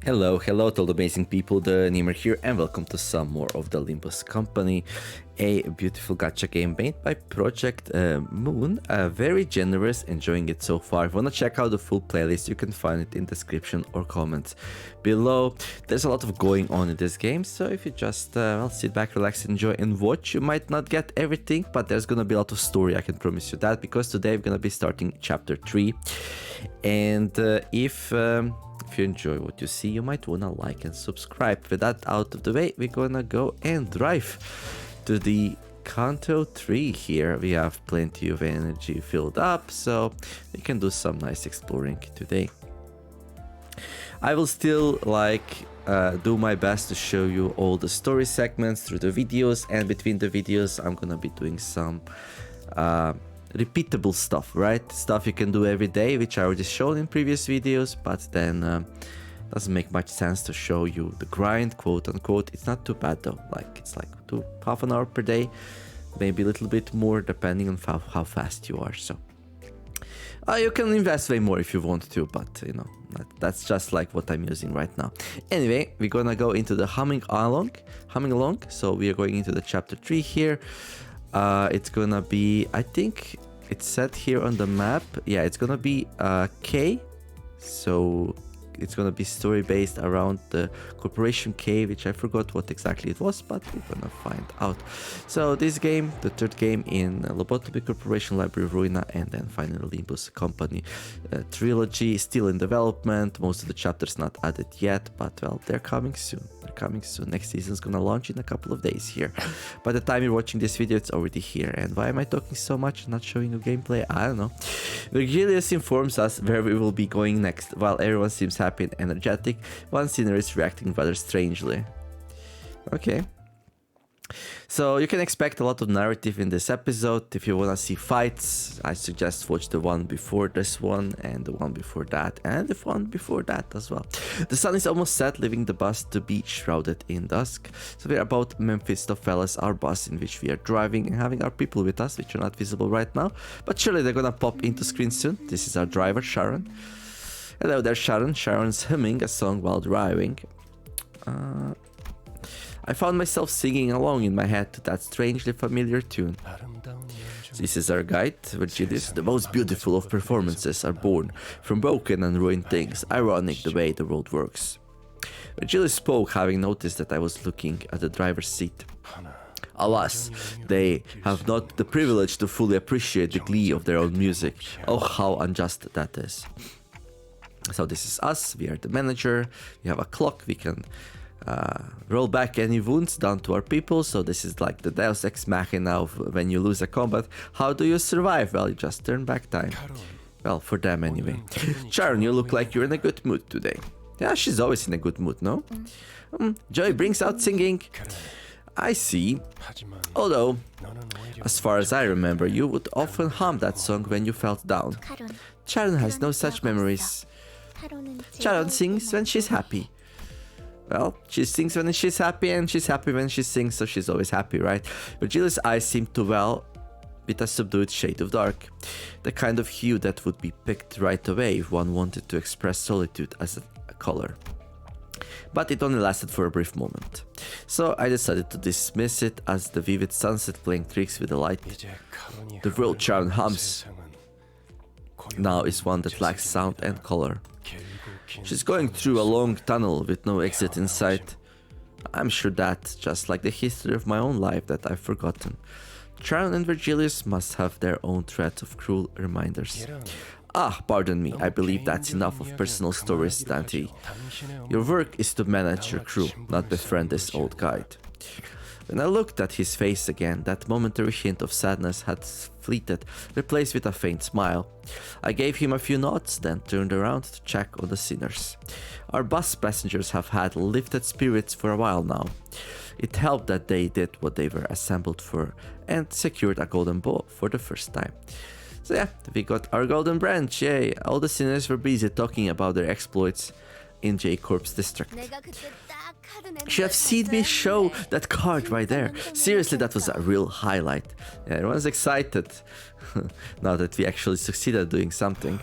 Hello to all the amazing people, TheNeomare here, and welcome to some more of the Limbus Company, a beautiful gacha game made by Project Moon. Very generous, enjoying it so far. If you want to check out the full playlist, you can find it in the description or comments below. There's a lot of going on in this game, so if you just sit back, relax, enjoy, and watch, you might not get everything, but there's gonna be a lot of story, I can promise you that, because today we're gonna be starting chapter 3, and if you enjoy what you see, you might wanna like and subscribe. With that out of the way, we're gonna go and drive to the Kanto 3 here. We have plenty of energy filled up, so we can do some nice exploring today. I will still do my best to show you all the story segments through the videos, and between the videos I'm gonna be doing some repeatable stuff, right? Stuff you can do every day, which I already shown in previous videos, but then doesn't make much sense to show you the grind, quote unquote. It's not too bad though, it's like half an hour per day, maybe a little bit more depending on how fast you are. So you can invest way more if you want to, but you know, that's just like what I'm using right now. Anyway, we're gonna go into the humming along. So we are going into the chapter 3 here. It's gonna be, I think it's set here on the map. Yeah, it's gonna be K. So it's gonna be story based around the Corporation K, which I forgot what exactly it was, but we're gonna find out. So this game, the third game in Lobotomy Corporation, Library, Ruina, and then finally Limbus Company trilogy, still in development. Most of the chapters not added yet, but well, they're coming soon. Next season's gonna launch in a couple of days here. By the time you're watching this video, it's already here. And why am I talking so much and not showing you gameplay? I don't know. Virgilius informs us where we will be going next. While everyone seems happy and energetic, one sinner is reacting rather strangely. Okay. So you can expect a lot of narrative in this episode. If you want to see fights, I suggest watch the one before this one, and the one before that, and the one before that as well. The sun is almost set, leaving the bus to be shrouded in dusk. So we're about Memphis to Fellas, our bus in which we are driving, and having our people with us, which are not visible right now, but surely they're gonna pop into screen soon. This is our driver, Sharon. Hello there, Sharon. Sharon's humming a song while driving. I found myself singing along in my head to that strangely familiar tune. This is our guide, Virgilius. The most beautiful of performances are born from broken and ruined things, ironic the way the world works. Virgilius spoke, having noticed that I was looking at the driver's seat. Alas, they have not the privilege to fully appreciate the glee of their own music. Oh, how unjust that is. So this is us, we are the manager, we have a clock, we can roll back any wounds down to our people. So this is like the Deus Ex Machina of when you lose a combat. How do you survive? Well, you just turn back time. Well, for them anyway. Sharon, you look like you're in a good mood today. Yeah, she's always in a good mood, no? Joy brings out singing. I see. Although, as far as I remember, you would often hum that song when you felt down. Sharon has no such memories. Sharon sings when she's happy. Well, she sings when she's happy, and she's happy when she sings, so she's always happy, right? Virgilius' eyes seem to well with a subdued shade of dark. The kind of hue that would be picked right away if one wanted to express solitude as a color. But it only lasted for a brief moment. So I decided to dismiss it as the vivid sunset playing tricks with the light. The world Sharon hums now is one that lacks sound and color. She's going through a long tunnel with no exit in sight. I'm sure that, just like the history of my own life that I've forgotten, Sharon and Virgilius must have their own threads of cruel reminders. Ah, pardon me, I believe that's enough of personal stories, Dante. Your work is to manage your crew, not befriend this old guide. When I looked at his face again, that momentary hint of sadness had fleeted, replaced with a faint smile. I gave him a few nods, then turned around to check on the sinners. Our bus passengers have had lifted spirits for a while now. It helped that they did what they were assembled for, and secured a golden bow for the first time. So yeah, we got our golden branch, yay! All the sinners were busy talking about their exploits in J-Corp's district. Should have seen me show that card right there. Seriously, that was a real highlight. Yeah, everyone's excited now that we actually succeeded doing something.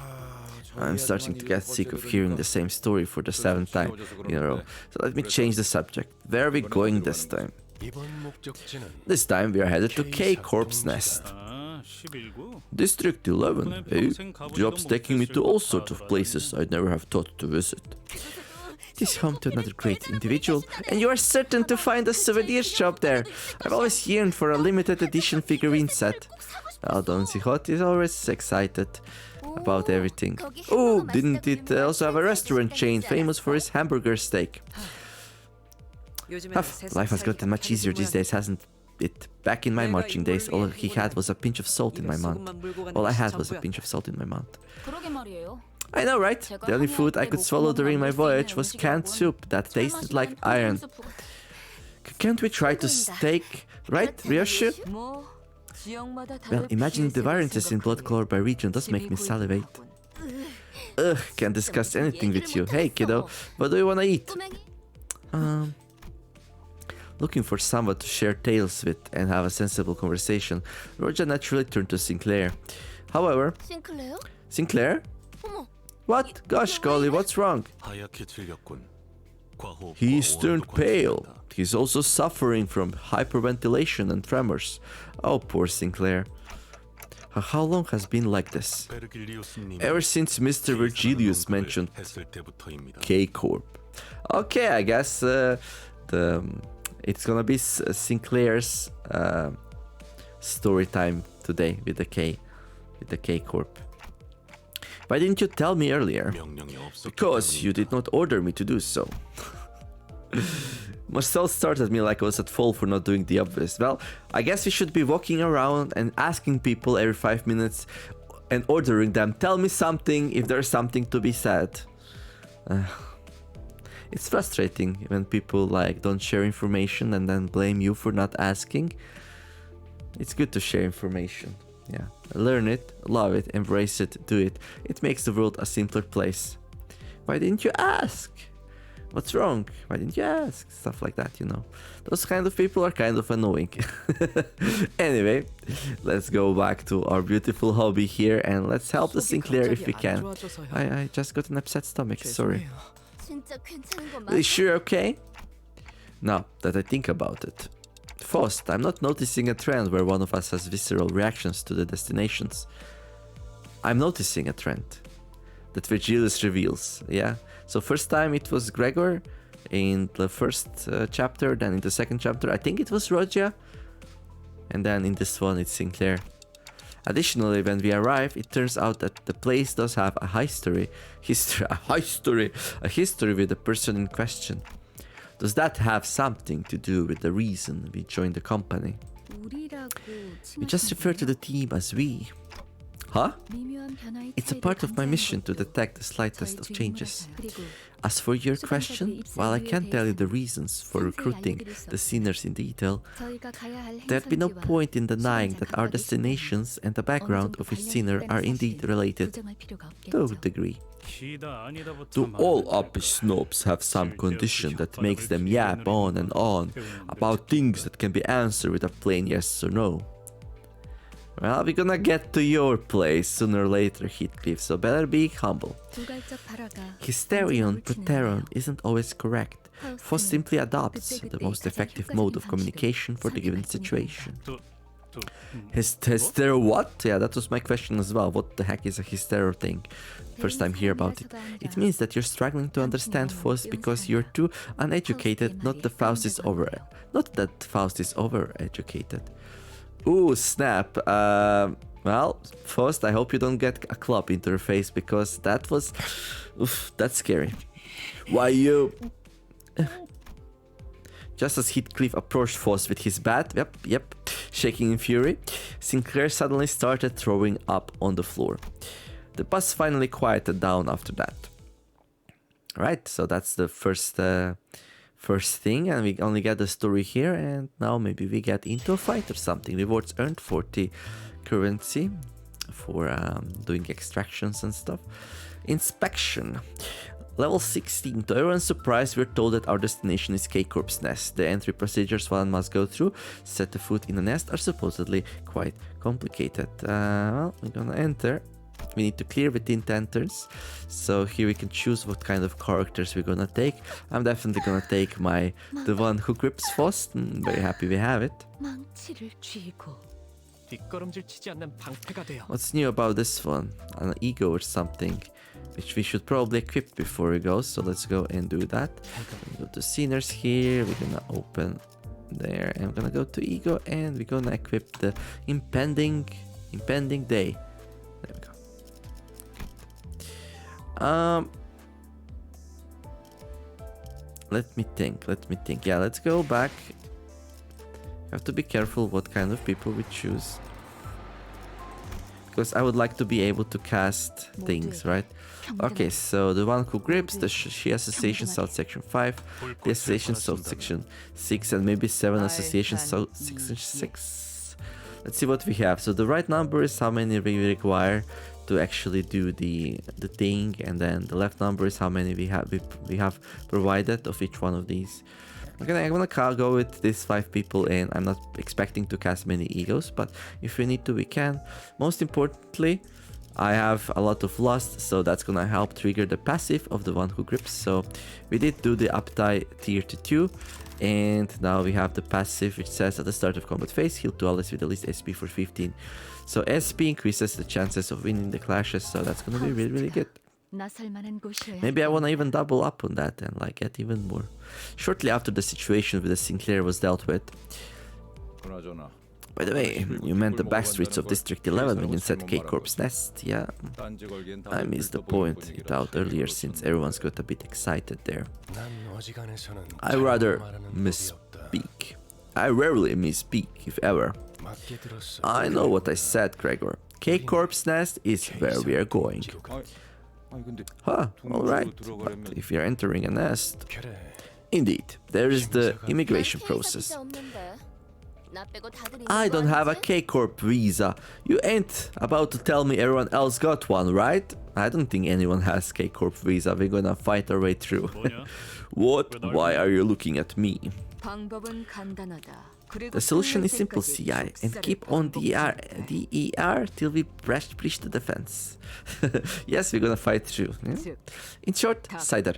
I'm starting to get sick of hearing the same story for the 7th time in a row, so let me change the subject. Where are we going this time? This time we are headed to K-Corp's nest. District 11, eh? Job's taking me to all sorts of places I'd never have thought to visit. It is home to another great individual, and you are certain to find a souvenir shop there. I've always yearned for a limited edition figurine set. Well, Don Quixote is always excited about everything. Oh, didn't it also have a restaurant chain famous for its hamburger steak? Life has gotten much easier these days, hasn't it? Back in my marching days, all he had was a pinch of salt in my mouth. All I had was a pinch of salt in my mouth. I know, right? The only food I could swallow during my voyage was canned soup that tasted like iron. Can't we try to steak, right, Ryoshu? Well, imagining the variances in blood color by region does make me salivate. Ugh, can't discuss anything with you. Hey, kiddo, what do you wanna eat? Looking for someone to share tales with and have a sensible conversation, Roja naturally turned to Sinclair. However... Sinclair? What? Gosh, golly, what's wrong? He's turned pale. He's also suffering from hyperventilation and tremors. Oh, poor Sinclair. How long has been like this? Ever since Mr. Virgilius mentioned K-Corp. Okay, I guess it's gonna be Sinclair's story time today with the K-Corp. Why didn't you tell me earlier? Because you did not order me to do so. Marcel started at me like I was at fault for not doing the obvious. Well, I guess we should be walking around and asking people every 5 minutes and ordering them. Tell me something if there's something to be said. It's frustrating when people like don't share information and then blame you for not asking. It's good to share information. Yeah, learn it, love it, embrace it, do it. It makes the world a simpler place. Why didn't you ask? What's wrong? Why didn't you ask? Stuff like that, you know. Those kind of people are kind of annoying. Anyway, let's go back to our beautiful hobby here and let's help the Sinclair if we can. I just got an upset stomach, sorry. Are you sure okay? Now that I think about it. First, I'm not noticing a trend where one of us has visceral reactions to the destinations. I'm noticing a trend that Virgilius reveals, yeah? So first time it was Gregor in the first chapter, then in the second chapter I think it was Roja, and then in this one it's Sinclair. Additionally, when we arrive, it turns out that the place does have a history with the person in question. Does that have something to do with the reason we joined the company? We just refer to the team as we. Huh? It's a part of my mission to detect the slightest of changes. As for your question, while I can't tell you the reasons for recruiting the seniors in detail, there'd be no point in denying that our destinations and the background of each senior are indeed related, to a degree. Do all up snobs have some condition that makes them yap on and on about things that can be answered with a plain yes or no? Well, we're gonna get to your place sooner or later, Heathcliff, so better be humble. Hysterion Proteron isn't always correct. Foss simply adopts the most effective mode of communication for the given situation. Hystero what? Yeah, that was my question as well. What the heck is a hystero thing? First time hear about it. It means that you're struggling to understand Foss because you're too uneducated, not that Faust is overeducated. Ooh, snap. Well, first, I hope you don't get a club into your face because that was... Oof, that's scary. Why you... Just as Heathcliff approached Foss with his bat, yep, shaking in fury, Sinclair suddenly started throwing up on the floor. The bus finally quieted down after that. Right, so that's the first thing, and we only get the story here, and now maybe we get into a fight or something. Rewards earned 40 currency for doing extractions and stuff. Inspection. Level 16. To everyone's surprise, we're told that our destination is K-Corp's nest. The entry procedures one must go through to set the foot in the nest are supposedly quite complicated. Well, we're gonna enter. we need to clear within 10 turns. So here we can choose what kind of characters we're gonna take. I'm definitely gonna take the one who grips first. Very happy we have it. What's new about this one? An E.G.O or something, which we should probably equip before we go. So let's go and do that. Go to Sinners here. We're gonna open there, and we're gonna go to E.G.O and we're gonna equip the impending day. There we go. Let me think. Yeah, let's go back. Have to be careful what kind of people we choose, because I would like to be able to cast things, right? Okay, so the one who grips, the She Association South Section 5, the Association South Section 6, and maybe 7 Associations South Section 6. Let's see what we have. So the right number is how many we require to actually do the thing, and then the left number is how many we have provided of each one of these. I'm gonna go with these 5 people, and I'm not expecting to cast many E.G.Os, but if we need to, we can. Most importantly, I have a lot of lust, so that's gonna help trigger the passive of the one who grips. So we did do the uptie tier to 2, and now we have the passive, which says at the start of combat phase, heal 2 allies with the least SP for 15. So SP increases the chances of winning the clashes, so that's gonna be really, really good. Maybe I wanna even double up on that and like get even more. Shortly after the situation with the Sinclair was dealt with. By the way, you meant the back streets of District 11 when you said K-Corp's nest, yeah? I missed the point it out earlier since everyone's got a bit excited there. I rather misspeak. I rarely misspeak, if ever. I know what I said, Gregor. K-Corp's nest is where we are going. Huh, alright, but if you're entering a nest... Indeed, there is the immigration process. I don't have a K-Corp visa. You ain't about to tell me everyone else got one, right? I don't think anyone has K-Corp visa. We're gonna fight our way through. What? Why are you looking at me? The solution is simple, CI, and keep on DER till we breach the defense. Yes, we're gonna fight through. Yeah? In short, cider.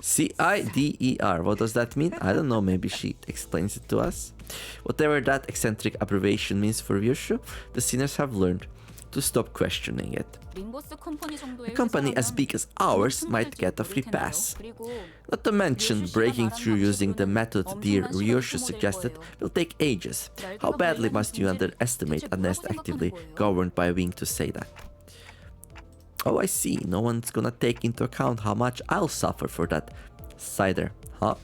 CIDER. What does that mean? I don't know, maybe she explains it to us. Whatever that eccentric abbreviation means for Ryushu, the sinners have learned to stop questioning it. A company as big as ours might get a free pass. Not to mention, breaking through using the method dear Ryushu suggested will take ages. How badly must you underestimate a nest actively governed by a wing to say that? Oh, I see. No one's gonna take into account how much I'll suffer for that cider, huh?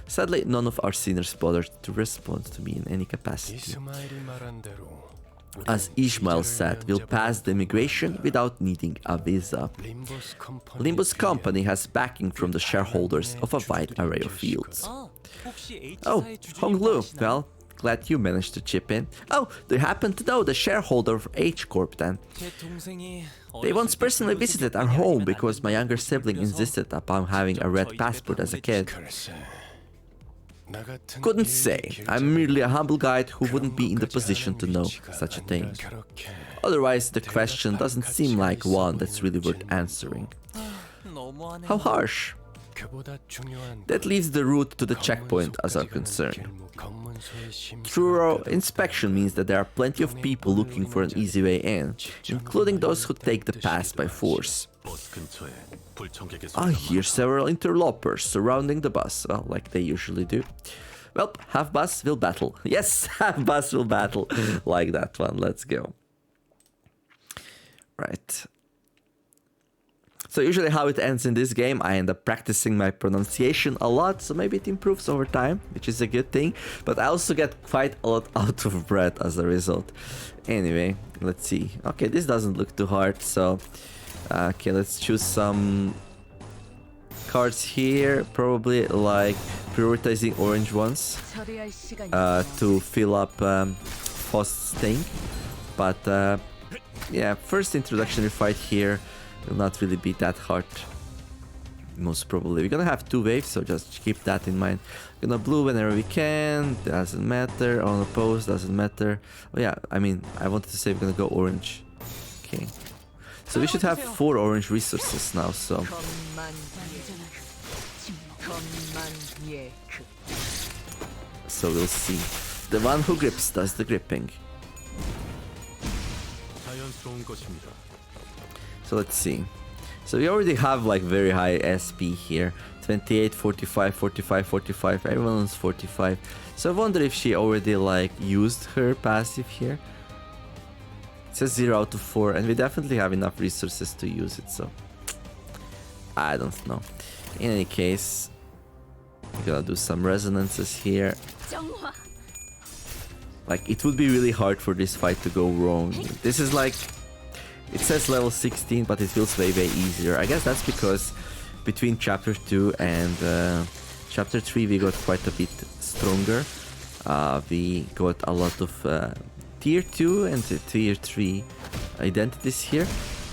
Sadly, none of our sinners bothered to respond to me in any capacity. As Ishmael said, we'll pass the immigration without needing a visa. Limbus Company has backing from the shareholders of a wide array of fields. Oh, Honglu, well, glad you managed to chip in. Oh, do you happen to know the shareholder of H-Corp then? They once personally visited our home because my younger sibling insisted upon having a red passport as a kid. Couldn't say. I'm merely a humble guide who wouldn't be in the position to know such a thing. Otherwise, the question doesn't seem like one that's really worth answering. How harsh. That leaves the route to the checkpoint as our concern. Thorough inspection means that there are plenty of people looking for an easy way in, including those who take the pass by force. I hear several interlopers surrounding the bus, well, like they usually do. Well, half bus will battle. Yes, half bus will battle. Like that one, let's go. Right. So usually how it ends in this game, I end up practicing my pronunciation a lot, so maybe it improves over time, which is a good thing. But I also get quite a lot out of breath as a result. Anyway, let's see. Okay, this doesn't look too hard, so... okay, let's choose some cards here, probably like prioritizing orange ones to fill up Faust's thing. But yeah, first introductory fight here will not really be that hard, most probably. We're gonna have 2 waves, so just keep that in mind. Gonna blue whenever we can, doesn't matter. On oppose, doesn't matter. Oh yeah, I mean, I wanted to say we're gonna go orange. Okay. So we should have 4 orange resources now, so... So we'll see. The one who grips does the gripping. So let's see. So we already have like very high SP here. 28, 45, 45, 45. Everyone's 45. So I wonder if she already like used her passive here. It says 0 out of 4 and we definitely have enough resources to use it, so... I don't know. In any case, we're gonna do some resonances here. Like, it would be really hard for this fight to go wrong. This is like... It says level 16, but it feels way easier. I guess that's because between chapter 2 and chapter 3 we got quite a bit stronger. We got a lot of tier 2 and tier 3 identities here.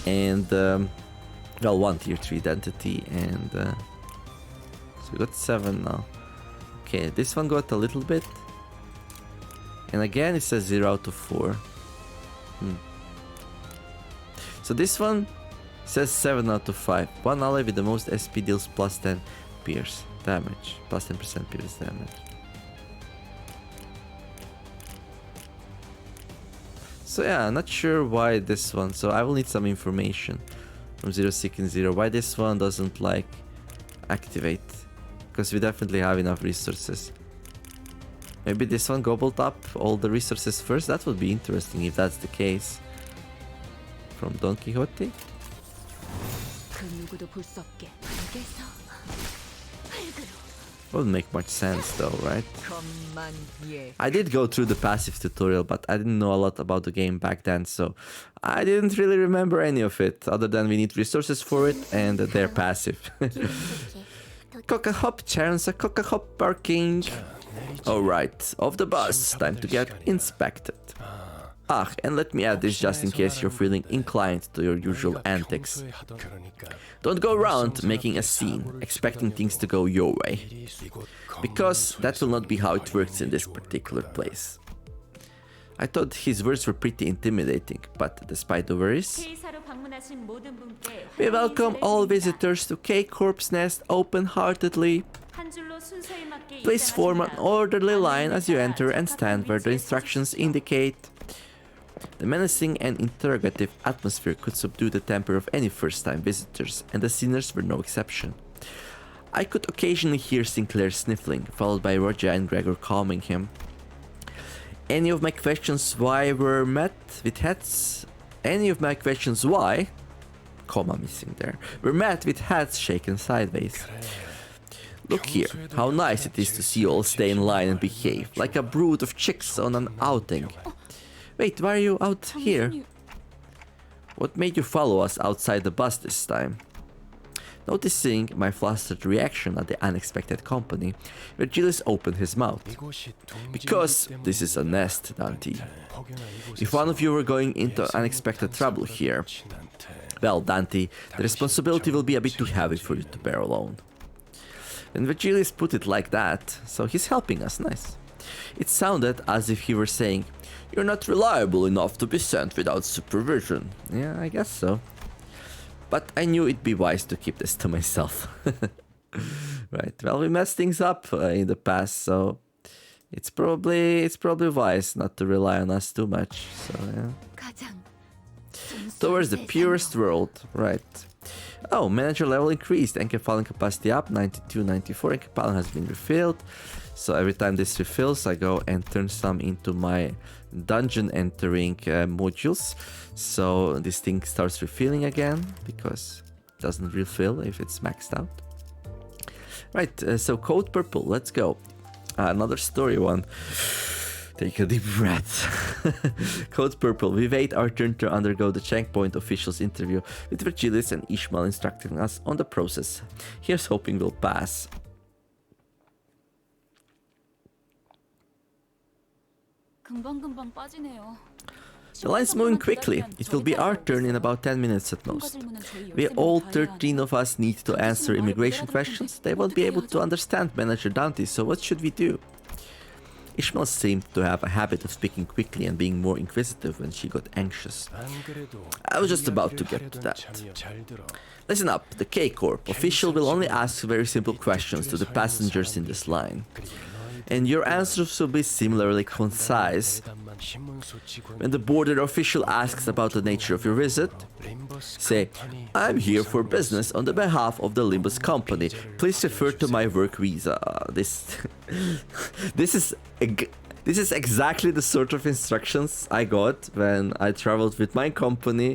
And, well, 1 tier 3 identity and... so we got 7 now. Okay, this one got a little bit. And again it says 0 out of 4. So this one says 7 out of 5. One ally with the most SP deals plus 10 pierce damage. Plus 10% pierce damage. So yeah, I'm not sure why this one. So I will need some information from 060. Why this one doesn't like activate. Because we definitely have enough resources. Maybe this one gobbled up all the resources first? That would be interesting if that's the case. From Don Quixote? Wouldn't make much sense though, right? I did go through the passive tutorial, but I didn't know a lot about the game back then, so I didn't really remember any of it, other than we need resources for it and they're passive. Cock-a-hop, Charon's a cock-a-hop barking. Alright, off the bus, time to get inspected. Ah, and let me add this just in case you're feeling inclined to your usual antics. Don't go around making a scene, expecting things to go your way. Because that will not be how it works in this particular place. I thought his words were pretty intimidating, but despite the worries, we welcome all visitors to K Corp's Nest open-heartedly. Please form an orderly line as you enter and stand where the instructions indicate. The menacing and interrogative atmosphere could subdue the temper of any first-time visitors, and the sinners were no exception. I could occasionally hear Sinclair sniffling, followed by Roger and Gregor calming him. Any of my questions why were met with hats? Any of my questions why, comma missing there, were met with hats shaken sideways. Look here, how nice it is to see you all stay in line and behave, like a brood of chicks on an outing. Wait, why are you out here? What made you follow us outside the bus this time? Noticing my flustered reaction at the unexpected company, Vergilius opened his mouth. Because this is a nest, Dante. If one of you were going into unexpected trouble here, well, Dante, the responsibility will be a bit too heavy for you to bear alone. And Vergilius put it like that, so he's helping us, nice. It sounded as if he were saying, "You're not reliable enough to be sent without supervision." Yeah, I guess so. But I knew it'd be wise to keep this to myself. Right, well, we messed things up in the past, so it's probably wise not to rely on us too much, so yeah. Towards the purest world, right. Oh, manager level increased, encephalon capacity up, 92, 94, encephalon has been refilled. So every time this refills, I go and turn some into my dungeon entering modules. So this thing starts refilling again, because it doesn't refill if it's maxed out. Right, so code purple, let's go. Another story one. Take a deep breath. Code purple, we wait our turn to undergo the checkpoint officials interview with Vergilius and Ishmael instructing us on the process. Here's hoping we'll pass. The line's moving quickly. It will be our turn in about 10 minutes at most. We all 13 of us need to answer immigration questions. They won't be able to understand Manager Dante, so what should we do? Ishmael seemed to have a habit of speaking quickly and being more inquisitive when she got anxious. I was just about to get to that. Listen up, the K-Corp official will only ask very simple questions to the passengers in this line. And your answers will be similarly concise. When the border official asks about the nature of your visit, say, I'm here for business on the behalf of the Limbus company. Please refer to my work visa. This is exactly the sort of instructions I got when I traveled with my company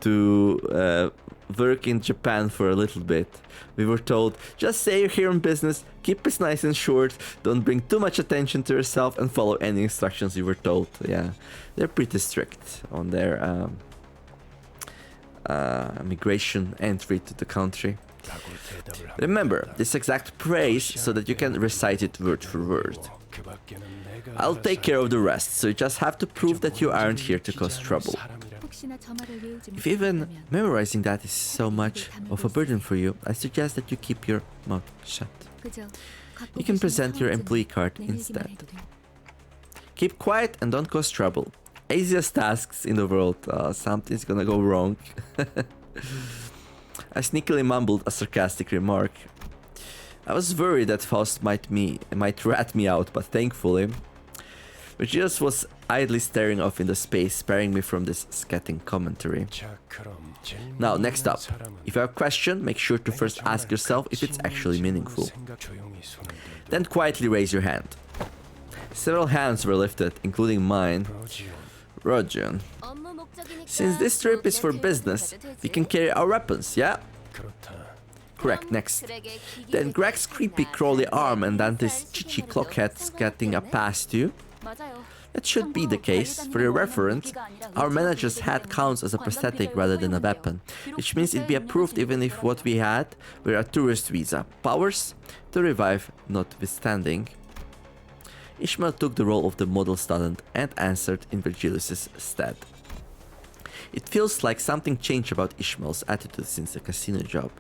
to work in Japan for a little bit. We were told, just say you're here on business, keep it nice and short, don't bring too much attention to yourself, and follow any instructions you were told. Yeah, they're pretty strict on their migration entry to the country. Remember this exact phrase so that you can recite it word for word. I'll take care of the rest, so you just have to prove that you aren't here to cause trouble. If even memorizing that is so much of a burden for you, I suggest that you keep your mouth shut. You can present your employee card instead. Keep quiet and don't cause trouble. Easiest tasks in the world. Something's gonna go wrong. I sneakily mumbled a sarcastic remark. I was worried that Faust might rat me out, but thankfully, Virgilius was idly staring off into space, sparing me from this scathing commentary. Now, next up, if you have a question, make sure to first ask yourself if it's actually meaningful. Then quietly raise your hand. Several hands were lifted, including mine. Rodion. Since this trip is for business, we can carry our weapons, yeah? Correct, next. Then Greg's creepy crawly arm and Dante's chichi clockhead's getting a pass to you? That should be the case. For your reference, our manager's hat counts as a prosthetic rather than a weapon, which means it'd be approved even if what we had were a tourist visa. Powers to revive notwithstanding. Ishmael took the role of the model student and answered in Virgilius' stead. It feels like something changed about Ishmael's attitude since the casino job.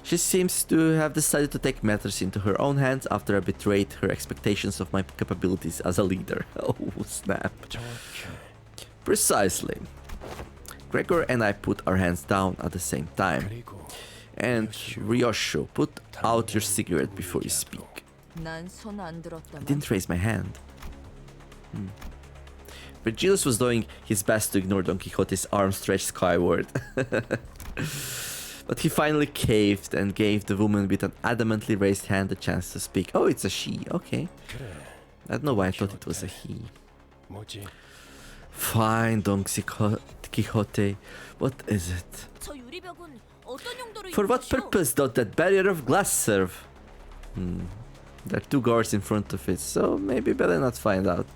She seems to have decided to take matters into her own hands after I betrayed her expectations of my capabilities as a leader. Oh, snap. Precisely. Gregor and I put our hands down at the same time. And Ryosho, put out your cigarette before you speak. I didn't raise my hand. Virgilius was doing his best to ignore Don Quixote's arm stretched skyward. But he finally caved and gave the woman with an adamantly raised hand a chance to speak. Oh, it's a she, okay. I don't know why I thought it was a he. Fine, Don Quixote. What is it? For what purpose does that barrier of glass serve? There are two guards in front of it, so maybe better not find out.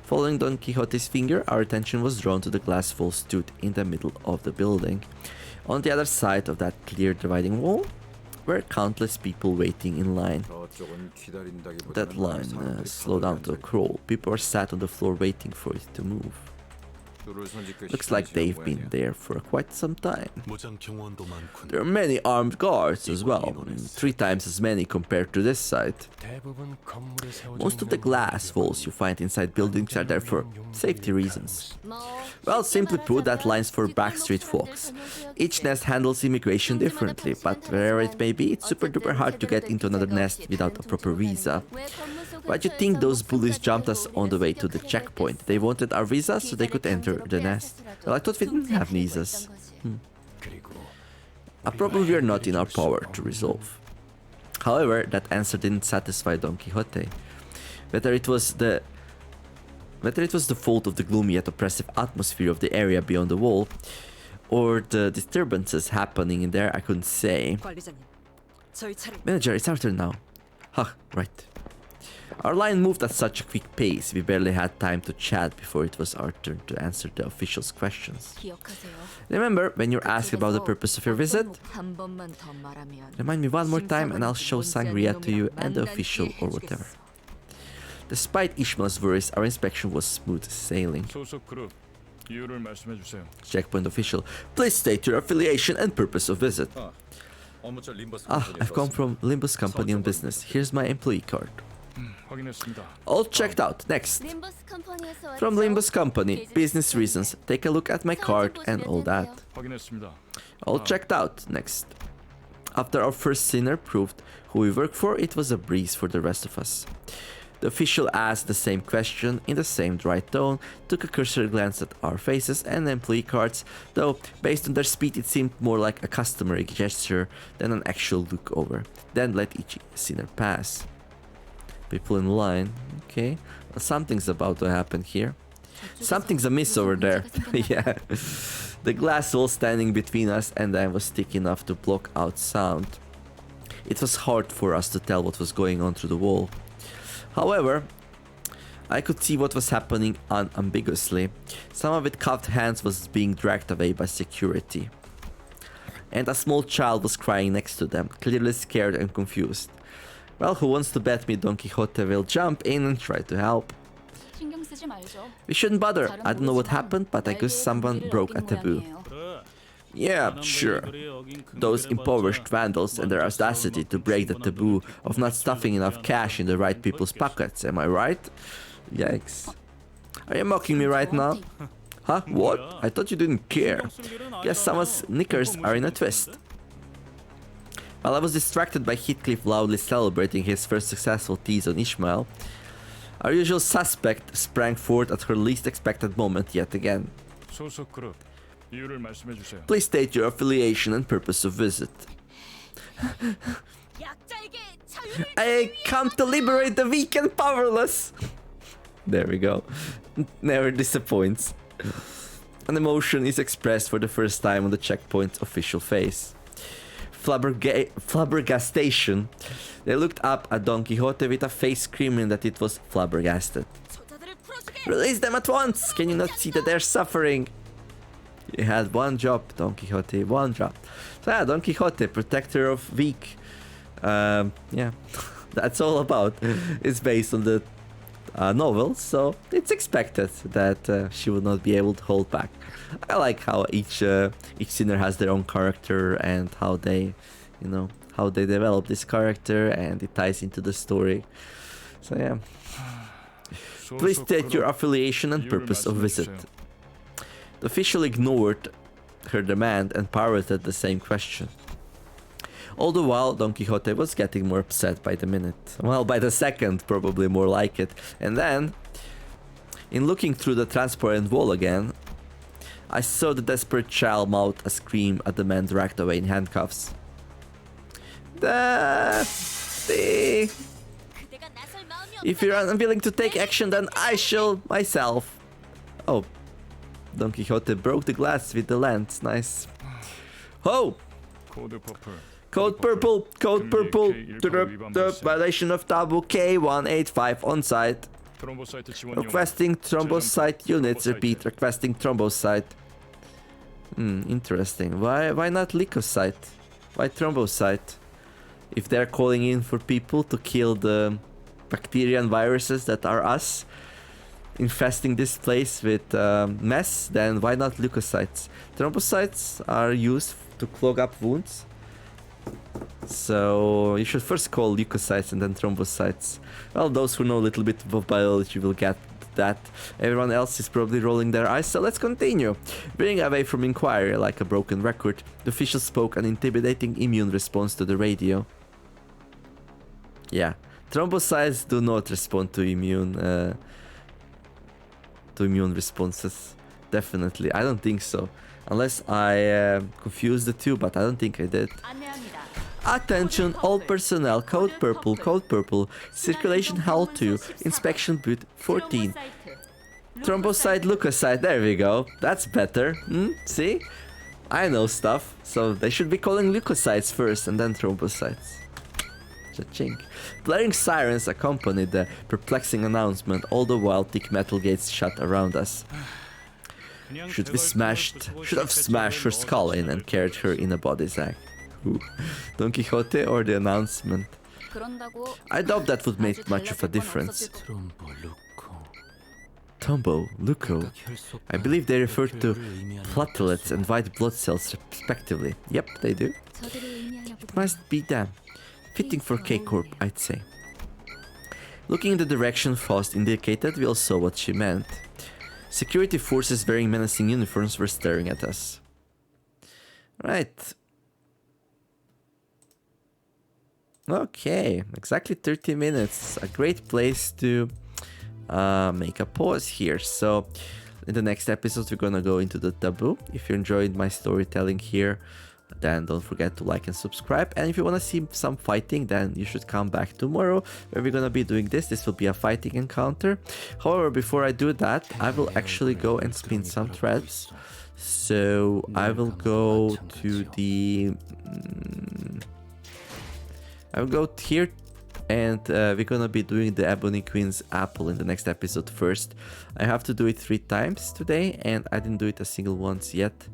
Following Don Quixote's finger, our attention was drawn to the glass wall stood in the middle of the building. On the other side of that clear dividing wall were countless people waiting in line. That line slowed down to a crawl. People are sat on the floor waiting for it to move. Looks like they've been there for quite some time. There are many armed guards as well, 3 times as many compared to this side. Most of the glass walls you find inside buildings are there for safety reasons. Well, simply put, that line's for backstreet folks. Each nest handles immigration differently, but wherever it may be, it's super duper hard to get into another nest without a proper visa. Why do you think those bullies jumped us on the way to the checkpoint? They wanted our visa so they could enter the nest. Well, I thought we didn't have visas. A problem we are not in our power to resolve. However, that answer didn't satisfy Don Quixote. Whether it was the fault of the gloomy yet oppressive atmosphere of the area beyond the wall, or the disturbances happening in there, I couldn't say. Manager, it's our turn now. Huh, right. Our line moved at such a quick pace, we barely had time to chat before it was our turn to answer the official's questions. Remember, when you're asked about the purpose of your visit, remind me one more time and I'll show sangria to you and the official or whatever. Despite Ishmael's worries, our inspection was smooth sailing. Checkpoint official, please state your affiliation and purpose of visit. I've come from Limbus company on business. Here's my employee card. All checked out. Next. 림버스 컴퍼니에서 From Limbus Company, business reasons. Take a look at my card and all that. All checked out. Next. After our first sinner proved who we work for, it was a breeze for the rest of us. The official asked the same question in the same dry tone, took a cursory glance at our faces and employee cards, though based on their speed it seemed more like a customary gesture than an actual look over. Then let each sinner pass. People in line, okay. Well, something's about to happen here. Something's amiss over there. Yeah. The glass wall standing between us and I was thick enough to block out sound. It was hard for us to tell what was going on through the wall. However, I could see what was happening unambiguously. Some of it cuffed hands was being dragged away by security. And a small child was crying next to them, clearly scared and confused. Well, who wants to bet me Don Quixote will jump in and try to help? We shouldn't bother. I don't know what happened, but I guess someone broke a taboo. Yeah, sure. Those impoverished vandals and their audacity to break the taboo of not stuffing enough cash in the right people's pockets, am I right? Yikes. Are you mocking me right now? Huh? What? I thought you didn't care. Guess someone's knickers are in a twist. While I was distracted by Heathcliff loudly celebrating his first successful tease on Ishmael, our usual suspect sprang forward at her least expected moment yet again. Please state your affiliation and purpose of visit. I come to liberate the weak and powerless. There we go. Never disappoints. An emotion is expressed for the first time on the checkpoint's official face. Flabbergastation. They looked up at Don Quixote with a face screaming that it was flabbergasted. Release them at once! Can you not see that they're suffering? You had one job, Don Quixote, one job. So yeah, Don Quixote, protector of weak. Yeah, that's all about. It's based on the novel, so it's expected that she will not be able to hold back. I like how each sinner has their own character and how they, you know, how they develop this character and it ties into the story. So yeah. Please state your affiliation and purpose of visit. The official ignored her demand and parroted the same question. All the while, Don Quixote was getting more upset by the minute. Well, by the second, probably more like it. And then, in looking through the transparent wall again, I saw the desperate child mouth a scream at the man dragged away in handcuffs. If you're unwilling to take action, then I shall myself. Oh. Don Quixote broke the glass with the lance. Nice. Ho! Code purple. Code purple. The violation of taboo K185 on site. Requesting thrombocyte units. Repeat. Requesting thrombocyte. Interesting. Why not leukocyte? Why thrombocyte? If they're calling in for people to kill the bacteria and viruses that are us, infesting this place with mess, then why not leukocytes? Thrombocytes are used to clog up wounds. So you should first call leukocytes and then thrombocytes. Well, those who know a little bit of biology will get that. Everyone else is probably rolling their eyes, so let's continue. Veering away from inquiry like a broken record, the official spoke an intimidating immune response to the radio. Yeah, thrombocytes do not respond to immune responses. Definitely. I don't think so. Unless I confused the two, but I don't think I did. Attention all personnel, code purple, circulation hall 2, inspection booth 14. Thrombocyte, leukocyte, there we go. That's better. See? I know stuff. So they should be calling leukocytes first and then thrombocytes. Cha-ching. Blaring sirens accompanied the perplexing announcement, all the while thick metal gates shut around us. Should have smashed her skull in and carried her in a body sack. Ooh. Don Quixote or the announcement? I doubt that would make much of a difference. Tombo, Luco. I believe they refer to platelets and white blood cells respectively. Yep, they do. It must be them. Fitting for K-Corp, I'd say. Looking in the direction Faust indicated, we all saw what she meant. Security forces wearing menacing uniforms were staring at us. Right. Okay, exactly 30 minutes. A great place to make a pause here. So, in the next episode, we're gonna go into the taboo. If you enjoyed my storytelling here, then don't forget to like and subscribe. And if you want to see some fighting, then you should come back tomorrow where we're gonna be doing this. This will be a fighting encounter. However, before I do that, I will actually go and spin some threads. So I will go to the... I will go here, and we're gonna be doing the Ebony Queen's apple in the next episode first. I have to do it 3 times today, and I didn't do it a single once yet.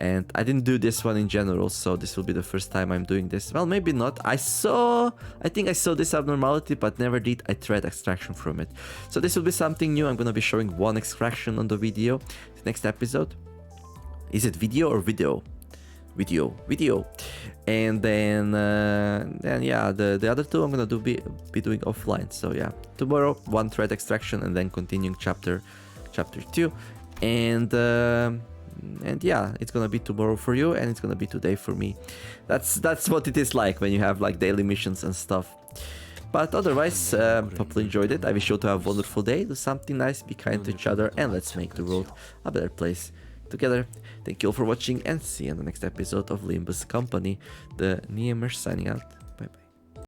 And I didn't do this one in general, so this will be the first time I'm doing this. Well, maybe not. I think I saw this abnormality, but never did a thread extraction from it. So this will be something new. I'm gonna be showing 1 extraction on the video. The next episode. Is it video or video? Video. And then yeah, the other 2 I'm gonna be doing offline. So yeah, tomorrow 1 thread extraction and then continuing chapter 2. And yeah, it's gonna be tomorrow for you, and it's gonna be today for me. That's what it is like when you have like daily missions and stuff. But otherwise, hopefully enjoyed it. I wish you all to have a wonderful day. Do something nice, be kind to each other, and let's make the world a better place together. Thank you all for watching, and see you in the next episode of Limbus Company. TheNeomare signing out.